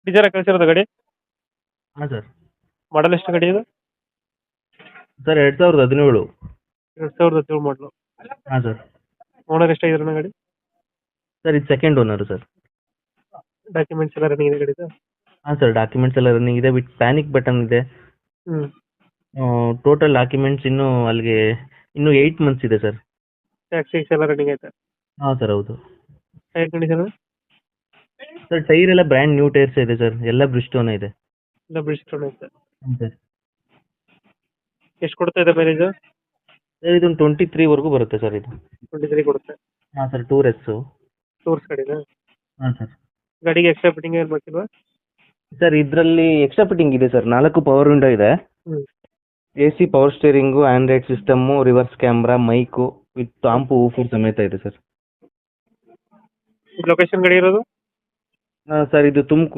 Design ಕಳಿಸಿರೋದು ಗಾಡಿ. ಹಾಂ sir. ಮಾಡಲ್ ಎಷ್ಟು ಗಾಡಿ ಇದು? ಸರ್ 2017. 2017 ಮಾಡಲು. ಹಾಂ ಸರ್. ಓನರ್ ಎಷ್ಟಾಗಿದ್ರು ಗಾಡಿ? ಸರ್ ಇದು ಸೆಕೆಂಡ್ ಓನರು ಸರ್. ಡಾಕ್ಯುಮೆಂಟ್ಸ್ ಎಲ್ಲ ರನ್ನಿಂಗ್ ಇದೆ ಗಾಡಿದು? ಹಾಂ ಸರ್, ಡಾಕ್ಯುಮೆಂಟ್ಸ್ ಎಲ್ಲ ರನ್ನಿಂಗ್ ಇದೆ, ವಿತ್ ಪ್ಯಾನಿಕ್ ಬಟನ್ ಇದೆ. ಹ್ಞೂ. ಟೋಟಲ್ ಡಾಕ್ಯುಮೆಂಟ್ಸ್ ಅಲ್ಲಿಗೆ ಇನ್ನೂ 8 ಮಂತ್ಸ್ ಇದೆ ಸರ್. ಟ್ಯಾಕ್ಸಿ ಎಲ್ಲ ರನ್ನಿಂಗ್ ಐತೆ? ಹಾಂ ಸರ್, ಹೌದು. Tyre condition? ಸರ್ ಟೈರ್ ಎಲ್ಲ ಬ್ರ್ಯಾಂಡ್ ನ್ಯೂ ಟೈರ್ಸ್ ಇದೆ ಸರ್, ಎಲ್ಲ ಬ್ರಿಸ್ಟೋನ್ ಇದೆ. ಎಲ್ಲ ಬಿಡಿಸ್ಕೊಂಡು ಐತೆ. ಹ್ಞೂ ಸರ್. ಎಷ್ಟು ಕೊಡ್ತಾ ಇದೆ ಮೈಲೇಜ್? ಸರ್ ಇದೊಂದು 23ವರೆಗೂ ಬರುತ್ತೆ ಸರ್ ಇದು. 23 ಕೊಡುತ್ತೆ. ಹಾಂ ಸರ್, ಟೂರೆಸ್ಸು. ಟೂರ್ಸ್ ಗಾಡಿನಾ? ಹಾಂ ಸರ್. ಗಾಡಿಗೆ ಎಕ್ಸ್ಟ್ರಾ ಫಿಟ್ಟಿಂಗ್ ಏನು ಮಾಡ್ತಿಲ್ವಾ? ಸರ್ ಇದರಲ್ಲಿ ಎಕ್ಸ್ಟ್ರಾ ಫಿಟ್ಟಿಂಗ್ ಇದೆ ಸರ್, 4 ಪವರ್ ವಿಂಡೋ ಇದೆ. ಹ್ಞೂ. AC power steering, android system, reverse camera, mic with amp woofer ಸಮೇತ ಇದೆ ಸರ್. ಲೊಕೇಶನ್ ಗಾಡಿ ಇರೋದು? ಸರ್ ಇದು ತುಮಕೂರು